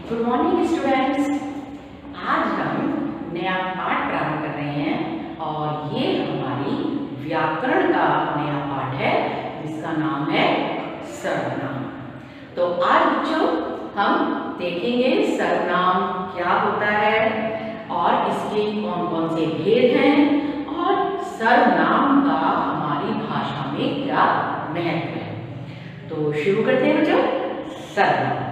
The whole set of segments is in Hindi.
Good morning students. आज हम नया पाठ प्रारंभ कर रहे हैं और ये हमारी व्याकरण का नया पाठ है जिसका नाम है सर्वनाम। तो आज बच्चों हम देखेंगे सर्वनाम क्या होता है और इसके कौन कौन से भेद हैं और सर्वनाम का हमारी भाषा में क्या महत्व है। तो शुरू करते हैं बच्चों। सर्वनाम,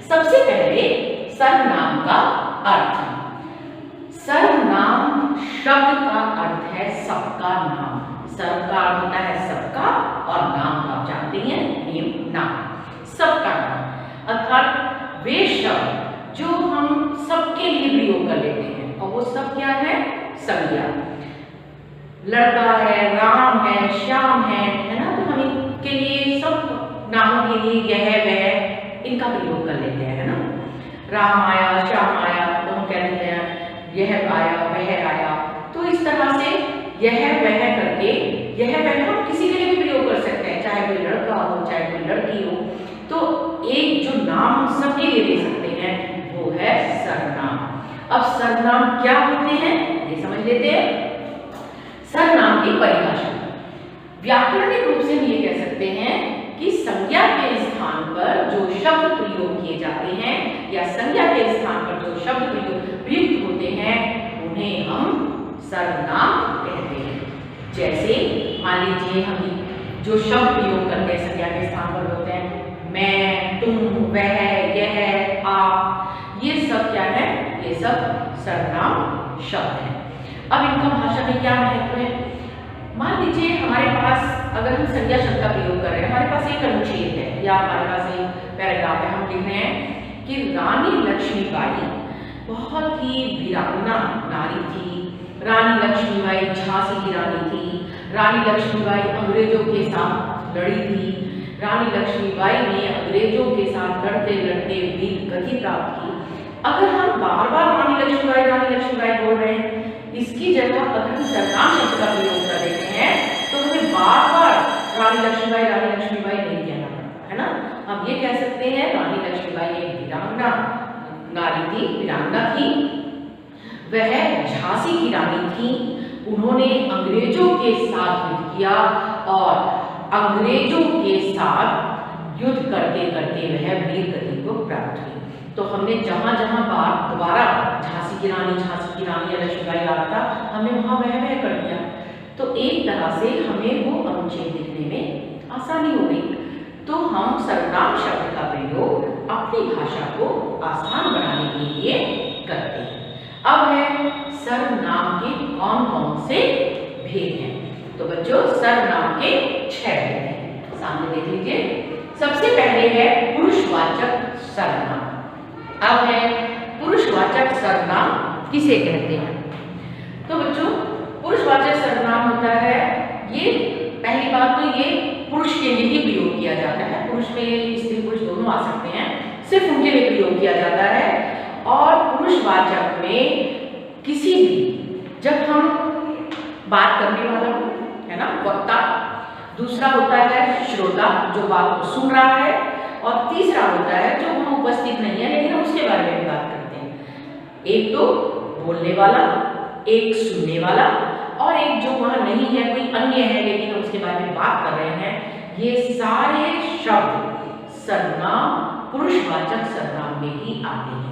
सबसे पहले सर्वनाम का अर्थ। सर्वनाम शब्द का अर्थ है सबका नाम। सर्व का अर्थ होता है सबका और नाम का आप जानते हैं नेम, नाम, सबका नाम अर्थात वे शब्द जो हम सबके लिए प्रयोग कर लेते हैं और वो सब क्या है? संज्ञा। लड़का है, राम है, श्याम है ना, तो हम इनके लिए सब नामों के लिए यह वह इनका प्रयोग कर लेते हैं, है ना। राम आया, श्याम आया तो हम कह देते हैं यह आया, वह आया। तो इस तरह से यह वह करके यह वह हम किसी के लिए भी प्रयोग कर सकते हैं, चाहे कोई लड़का हो चाहे कोई लड़की हो। तो एक जो नाम हम सबके लिए दे सकते हैं वो है सर्वनाम। अब सर्वनाम क्या होते हैं ये समझ लेते हैं। सर्वनाम की परिभाषा, व्याकरणिक रूप से हम ये कह सकते हैं कि संज्ञा के स्थान पर जो शब्द प्रयोग किए जाते हैं या संज्ञा के स्थान पर जो शब्द प्रयुक्त होते हैं उन्हें हम सर्वनाम कहते हैं। जैसे मान लीजिए हम जो शब्द प्रयोग करते हैं संज्ञा के स्थान पर होते हैं मैं, तुम, वह, यह, आप, ये सब क्या है? ये सब सर्वनाम शब्द हैं। अब इनका भाषा में क्या महत्व है? मान लीजिए हमारे पास अगर हम संज्ञा शब्द का प्रयोग कर रहे हैं, हमारे पास एक अनुच्छेद है या हमारे पास एक पैराग्राफ है, हम लिख रहे हैं कि रानी लक्ष्मीबाई बहुत ही वीरांगना नारी थी। रानी लक्ष्मीबाई झांसी की रानी थी। रानी लक्ष्मीबाई अंग्रेजों के साथ लड़ी थी। रानी लक्ष्मीबाई ने अंग्रेजों के साथ लड़ते लड़ते वीर गति प्राप्त की। अगर हम बार बार रानी लक्ष्मीबाई बोल रहे हैं, इसकी जगह अगर हम सर्वनाम शब्द का प्रयोग कर देते हैं तो हमें बार बार रानी लक्ष्मीबाई नहीं कहना पड़ता, है ना। हम ये कह सकते हैं रानी लक्ष्मीबाई एक वीरांगना नारी थी, वीरांगना थी। वह झांसी की रानी थी। उन्होंने अंग्रेजों के साथ युद्ध किया और अंग्रेजों के साथ युद्ध करते करते वह वीर गति को प्राप्त हुई। तो हमने जहां जहां बार दोबारा झांसी की रानी या लक्ष्मीबाई आ रहा था, हमने वहां वह कर दिया। तो एक तरह से हमें वो अनुच्छेद लिखने में आसानी हो गई। तो हम सर्वनाम शब्द का प्रयोग अपनी भाषा को आसान बनाने के लिए करते हैं। अब है सर्वनाम के कौन कौन से भेद हैं। तो बच्चों सर्वनाम के 6 भेद हैं, सामने देख लीजिए। सबसे पहले है पुरुषवाचक सर्वनाम। अब है पुरुषवाचक सर्वनाम किसे कहते हैं? तो बच्चों पुरुषवाचक सर्वनाम होता है, ये पहली बात तो ये पुरुष के लिए ही प्रयोग किया जाता है। पुरुष में स्त्री पुरुष दोनों आ सकते हैं, सिर्फ उनके लिए प्रयोग किया जाता है। और पुरुषवाचक में किसी भी, जब हम बात करने वाला है ना वक्ता, दूसरा होता है श्रोता जो बात को सुन रहा है, और तीसरा होता है जो वहां उपस्थित नहीं है लेकिन हम उसके बारे में बात करते हैं। एक तो बोलने वाला, एक सुनने वाला और एक जो वहां नहीं है, कोई अन्य है लेकिन हम उसके बारे में बात कर रहे हैं। ये सारे शब्द सर्वनाम पुरुषवाचक सर्वनाम में ही आते हैं।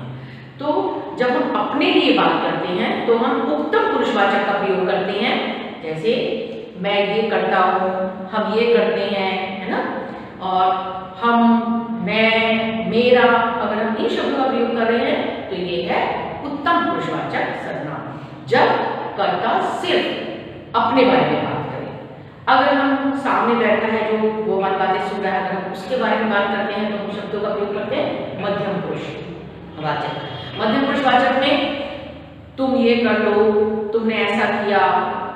तो जब हम अपने लिए बात करते हैं तो हम उत्तम पुरुषवाचक का प्रयोग करते हैं, जैसे मैं ये करता हूँ, हम ये करते हैं, है ना। और हम, मैं, मेरा, अगर हम इन शब्दों का प्रयोग कर रहे हैं तो ये है उत्तम पुरुषवाचक सर्वनाम। जब कर्ता सिर्फ अपने बारे में बात करे, अगर हम सामने बैठा है जो वो हमारी बातें सुन रहा है, अगर हम उसके बारे में बात करते हैं तो हम शब्दों का प्रयोग करते हैं मध्यम पुरुषवाचक। मध्यम पुरुषवाचक में तुम ये कर लो, तुमने ऐसा किया,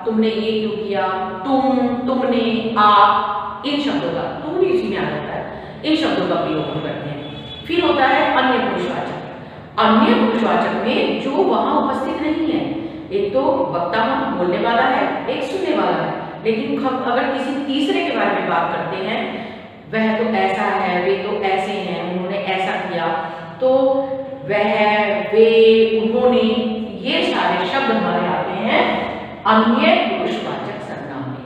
तुमने ये क्यों किया, तुमने, आप, इन शब्दों का, तुम भी इसी में आ जाता है, इन शब्दों का प्रयोग हम करते हैं। फिर होता है अन्य पुरुषवाचक। अन्य पुरुषवाचक में जो वहां उपस्थित नहीं है, एक तो वक्ता बोलने वाला है, एक सुनने वाला है, लेकिन हम अगर किसी तीसरे के बारे में बात करते हैं, वह तो ऐसा है, वे तो ऐसे हैं, उन्होंने ऐसा किया, तो वह, वे, उन्होंने, ये सारे शब्द हमारे आते हैं अन्य पुरुषवाचक सर्वनाम में।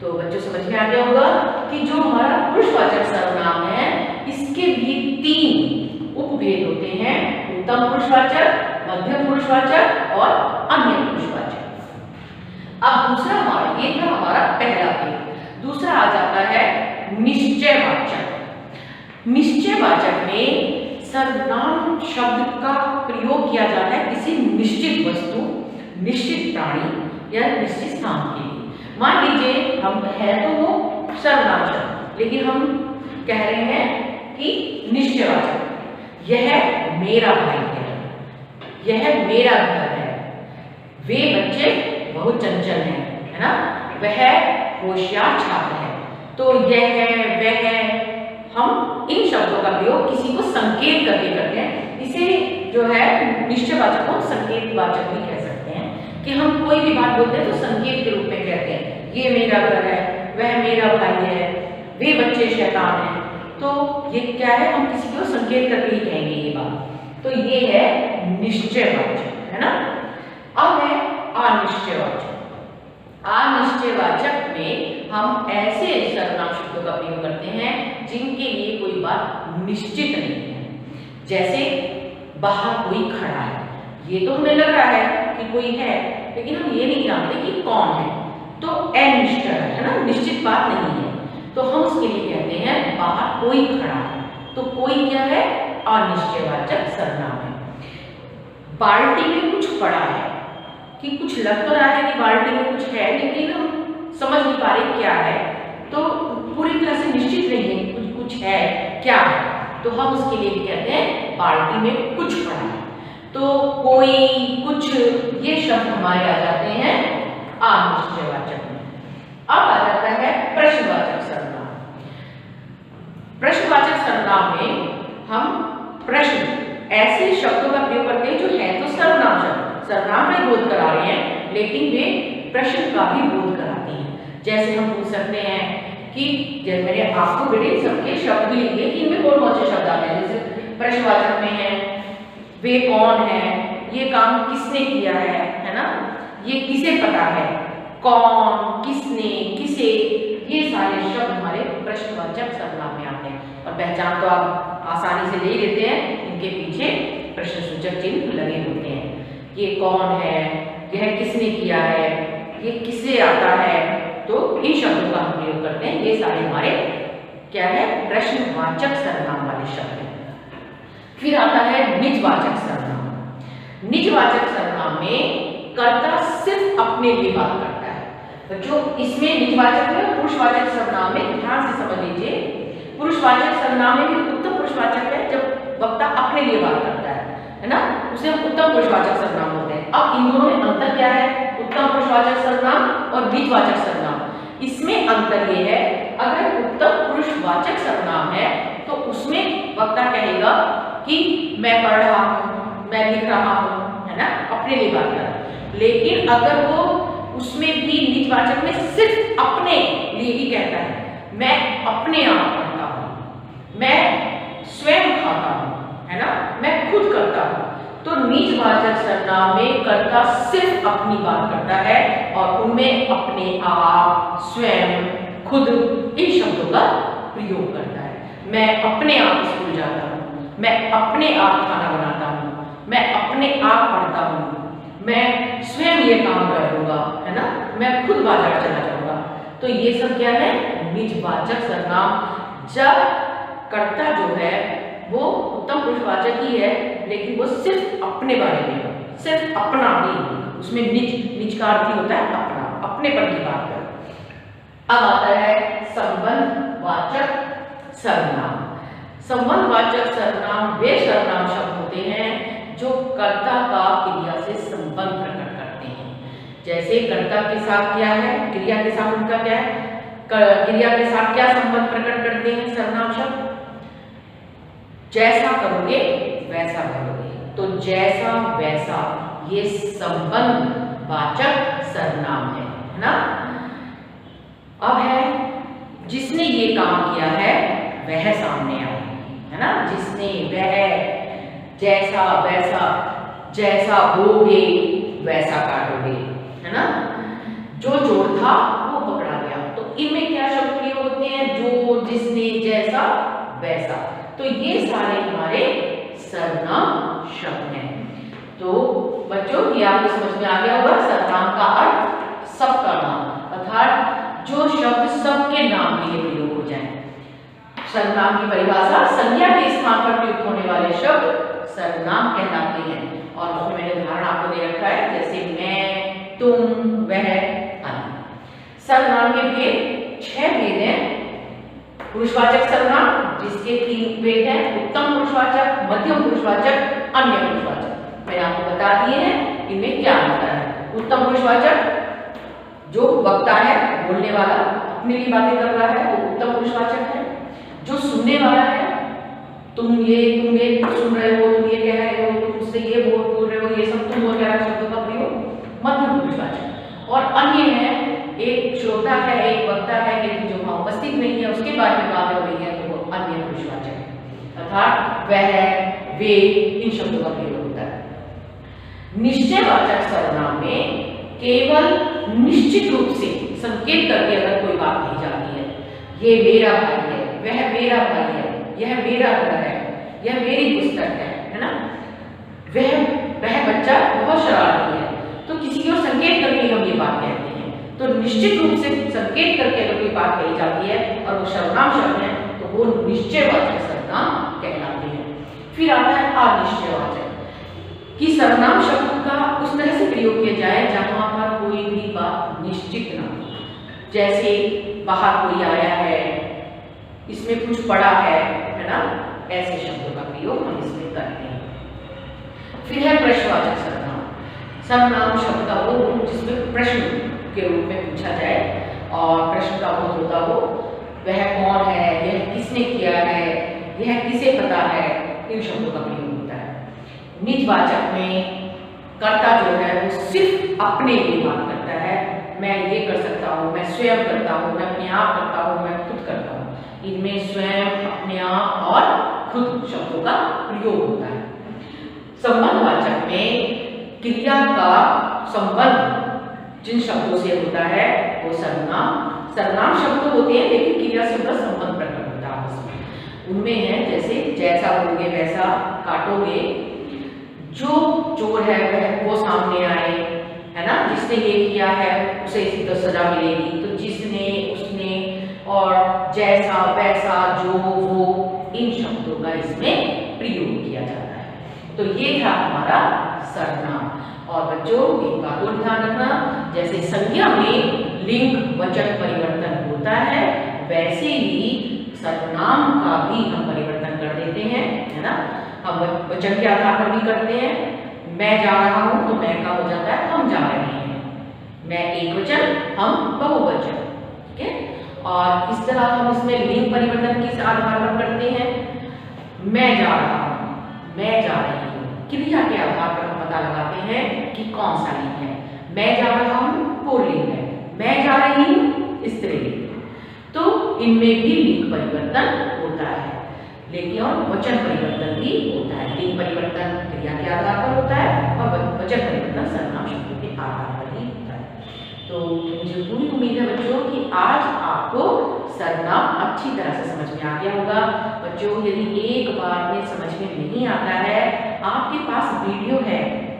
तो बच्चों समझ में आ गया होगा कि जो हमारा पुरुषवाचक सर्वनाम है इसके भी 3 उपभेद होते हैं, उत्तम पुरुषवाचक, मध्यम पुरुषवाचक और अन्य पुरुषवाचक। अब दूसरा हमारा, ये था हमारा पहला भेद। दूसरा आ जाता है निश्चयवाचक। निश्चयवाचक में सर्वनाम शब्द का प्रयोग किया जाता है किसी निश्चित वस्तु, निश्चित प्राणी या निश्चित स्थान के लिए। मान लीजिए हम है तो वो सर्वनाम शब्द, लेकिन हम कह रहे हैं कि निश्चयवाचक, यह मेरा भाई है, यह मेरा घर है, वे बच्चे बहुत चंचल हैं, है ना, वह होशियार छात्र है। तो यह है, वह है, हम इन शब्दों का प्रयोग किसी को संकेत करके करते हैं। इसे जो है निश्चयवाचक को संकेतवाचक भी कह सकते हैं कि हम कोई भी बात बोलते हैं तो संकेत के रूप में कहते हैं, ये मेरा घर है, वह मेरा भाई है, वे बच्चे शैतान हैं। तो ये क्या है, हम किसी को संकेत करके ही कहेंगे ये बात। तो ये है निश्चयवाचक, है ना। अब है अनिश्चयवाचक। अनिश्चयवाचक में हम ऐसे सर्वनाम शब्दों का प्रयोग करते हैं जिनके लिए कोई बात निश्चित नहीं है। जैसे बाहर कोई खड़ा है, ये तो हमें लग रहा है कि कोई है, लेकिन हम ये नहीं जानते कि कौन है, तो अनिश्चित है ना, निश्चित बात नहीं है। तो हम उसके लिए कहते हैं बाहर कोई खड़ा है। तो कोई क्या है, अनिश्चयवाचक सर्वनाम है। बाल्टी में कुछ पड़ा है, कि कुछ लग तो रहा है कि बाल्टी में कुछ है, लेकिन हम समझ नहीं पा रहे क्या है, तो पूरी तरह से निश्चित नहीं है कुछ है क्या है, तो हम उसके लिए कहते हैं बाल्टी में कुछ पड़ा है। तो कोई, कुछ, ये शब्द हमारे आ जाते हैं अनिश्चयवाचक में। अब आ जाता है प्रश्नवाचक सर्वनाम। प्रश्नवाचक सर्वनाम में हम प्रश्न, ऐसे शब्दों का प्रयोग करते हैं जो है तो सर्वनाम शब्द, सर्वनाम में बोध करा रहे हैं, लेकिन वे प्रश्न का भी बोध कराते हैं। जैसे हम पूछ सकते हैं कि, जैसे मैंने आपको बेटे सबके शब्द भी लिखे कि इनमें कौन कौन से शब्द आते हैं। जैसे प्रश्नवाचक में है, वे कौन है, ये काम किसने किया है ना, ये किसे पता है, कौन, किसने, किसे, ये सारे शब्द हमारे प्रश्नवाचक सर्वनाम में आते हैं। और पहचान तो आप आसानी से ले ही लेते हैं, इनके पीछे प्रश्नसूचक चिन्ह लगे होते हैं। ये कौन है, यह किसने किया है, ये किसे आता है, तो इन शब्दों का हम प्रयोग करते हैं। ये सारे हमारे क्या है, प्रश्नवाचक सर्वनाम वाले शब्द हैं। फिर आता है निजवाचक सर्वनाम। निजवाचक सर्वनाम में कर्ता सिर्फ अपने लिए बात करता है। तो जो इसमें निजवाचक है, पुरुषवाचक सर्वनाम में ध्यान से समझ लीजिए, पुरुषवाचक सर्वनाम में भी उत्तम पुरुषवाचक है जब वक्ता अपने लिए बात करता है ना, उसे हम उत्तम पुरुषवाचक सर्वनाम बोलते हैं। अब इन दोनों में अंतर क्या है, उत्तम पुरुषवाचक सर्वनाम और निजवाचक सर्वनाम। इसमें अंतर ये है, अगर उत्तम पुरुषवाचक सर्वनाम है तो उसमें वक्ता कहेगा कि मैं पढ़ रहा हूँ, मैं लिख रहा हूँ, है ना, अपने लिए बात कर रहा है। लेकिन अगर वो उसमें भी निजवाचक में सिर्फ अपने लिए ही कहता है, मैं अपने आप पढ़ता हूँ, मैं स्वयं खाता हूँ, है ना, मैं खुद करता हूँ, तो निजवाचक सर्वनाम में कर्ता सिर्फ अपनी बात करता है और उनमें अपने आप, स्वयं, खुद, इन शब्दों का प्रयोग करता है। मैं अपने आप स्कूल जाता हूँ, मैं अपने आप खाना बनाता हूँ, मैं अपने आप पढ़ता हूँ, मैं स्वयं ये काम करूँगा, है ना, मैं खुद बाजार चला जाऊँगा। तो ये सब क्या है, निजवाचक सर्वनाम। जब कर्ता जो है वो उत्तम पुरुषवाचक ही है, लेकिन वो सिर्फ अपने बारे में, सिर्फ अपना ही, उसमें निज का अर्थ होता है अपना, अपनेपन की बात कर। अब आता है संबंधवाचक सर्वनाम। संबंधवाचक सर्वनाम वे सर्वनाम शब्द होते हैं जो कर्ता का क्रिया से संबंध प्रकट करते हैं। जैसे कर्ता के साथ क्या है, क्रिया के साथ उनका क्या है, क्रिया के साथ क्या संबंध प्रकट करते हैं सर्वनाम शब्द, जैसा करोगे वैसा करोगे। तो जैसा वैसा ये संबंधवाचक सर्वनाम है ना। अब है जिसने ये काम किया है वह सामने आए, है ना, जिसने, वह, जैसा वैसा, जैसा बोगे वैसा काटोगे, है ना। जो चोर था वो पकड़ा गया। तो इनमें क्या शब्द प्रयोग होते हैं? जो, जिसने, जैसा, वैसा। तो ये सारे हमारे सर्वनाम शब्द हैं। तो बच्चों ये आपको समझ में आ गया होगा। सर्वनाम का अर्थ सबका नाम, अर्थात जो शब्द सबके नाम के लिए प्रयोग हो जाए। सर्वनाम की परिभाषा, संज्ञा के स्थान पर प्रयुक्त होने वाले शब्द सर्वनाम कहलाते हैं। और उसमें मैंने उदाहरण आपको दे रखा है, जैसे मैं, तुम, वह आदि। सर्वनाम के भेद 6 भेद हैं। पुरुषवाचक सर्वनाम जिसके 3 भेद हैं, उत्तम पुरुषवाचक, मध्यम पुरुषवाचक, अन्य पुरुषवाचक। मैंने आपको बता दिए हैं इनमें क्या अंतर है। उत्तम पुरुषवाचक जो वक्ता है, बोलने वाला, अपने लिए बातें कर रहा है, वो उत्तम पुरुषवाचक है। जो सुनने वाला है, तुम ये सुन रहे हो, तुम ये कह रहे हो, तुम मुझसे ये बोल रहे हो, ये सब तुम बोल रहे शब्दों का प्रयोग मध्यम पुरुषवाचक। और अन्य है, एक श्रोता है, एक वक्ता है, लेकिन जो वहां उपस्थित नहीं है उसके बारे में बात हो रही है, तो वो अन्य पुरुषवाचक है, अर्थात वह, वे, इन शब्दों का प्रयोग होता है। निश्चयवाचक सर्वनाम में केवल निश्चित रूप से संकेत करके अगर कोई बात कही जाती है, ये मेरा भाई है, वह मेरा भाई है, यह मेरा घर है, यह मेरी पुस्तक है ना, वह बच्चा बहुत शरारती है, तो किसी की ओर संकेत करके हम ये बात कहते हैं। तो निश्चित रूप से संकेत करके अगर कोई बात कही जाती है और वो सर्वनाम शब्द है, तो वो निश्चयवाचक सर्वनाम कहलाते हैं। फिर आता है अनिश्चयवाचक, कि सर्वनाम शब्द का उस तरह से प्रयोग किया जाए जहां पर कोई भी बात निश्चित ना हो। जैसे बाहर कोई आया है, इसमें कुछ पड़ा है ना, ऐसे शब्दों का प्रयोग हम इसमें करते हैं। फिर है प्रश्नवाचक सर्वनाम। सर्वनाम शब्द का वो रूप जिसमें प्रश्न के रूप में पूछा जाए और प्रश्न का बोध होता हो, वह कौन है, यह किसने किया है, यह किसे पता है, इन शब्दों का प्रयोग होता है। निजवाचक में कर्ता जो है वो सिर्फ अपने लिए बात करता है, मैं ये कर सकता हूँ, मैं स्वयं करता हूँ, मैं अपने आप करता हूँ, मैं खुद करता हूँ। इनमें स्वयं, अपने आप और खुद शब्दों का प्रयोग होता है। संबंधवाचक में क्रिया का संबंध जिन शब्दों से होता है वो सर्वनाम शब्द होते हैं, लेकिन क्रिया से उनका संबंध प्रकट होता है आपस में। उनमें है जैसे जैसा बोलोगे वैसा काटोगे, जो चोर है वह वो सामने आए, है ना, जिसने ये किया है उसे इसी तो सजा मिलेगी। तो जिसने, उसने और जैसा वैसा, जो, वो, इन शब्दों का इसमें प्रयोग किया जाता है। तो ये था हमारा सर्वनाम। और बच्चों एक बात और ध्यान रखना, जैसे संज्ञा में लिंग वचन परिवर्तन होता है, वैसे ही सर्वनाम का भी हम परिवर्तन कर देते हैं, है ना। हम वचन के आधार पर भी करते हैं। मैं जा रहा हूं तो मैं का हो जाता है हम जा रहे हैं, मैं एक वचन, हम बहुवचन, ठीक है। और इस तरह हम इसमें लिंग परिवर्तन किस आधार पर करते हैं? मैं जा रहा हूं, मैं जा रही हूं, क्रिया के आधार पर हम पता लगाते हैं कि कौन सा लिंग है। मैं जा रहा हूं पुल्लिंग है, मैं जा रही हूं स्त्रीलिंग। तो इनमें भी लिंग परिवर्तन होता है, लेकिन और वचन परिवर्तन भी होता है। लिंग परिवर्तन क्रिया के आधार पर होता है और वचन परिवर्तन सर्वनाम शब्दों के आधार पर ही होता है। तो मुझे पूरी उम्मीद है बच्चों कि आज आपको सर्वनाम अच्छी तरह से समझ में आ गया होगा। बच्चों यदि एक बार में समझ में नहीं आता है, आपके पास वीडियो है,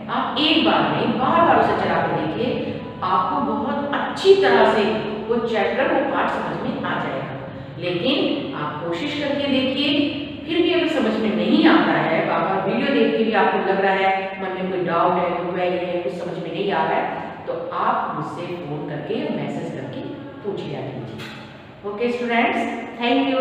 आप एक बार नहीं बार बार उसे चला कर देखिए, आपको बहुत अच्छी तरह से वो चैप्टर, वो पाठ समझ में आ जाएगा। लेकिन आप कोशिश करके देखिए, फिर भी अगर समझ में नहीं आता है, बार बार वीडियो देख के भी आपको लग रहा है मन में कोई डाउट है, कोई क्वेरी है, कुछ समझ में नहीं आ रहा है, तो आप मुझसे फोन करके, मैसेज करके पूछ लिया कीजिए। Okay students, thank you.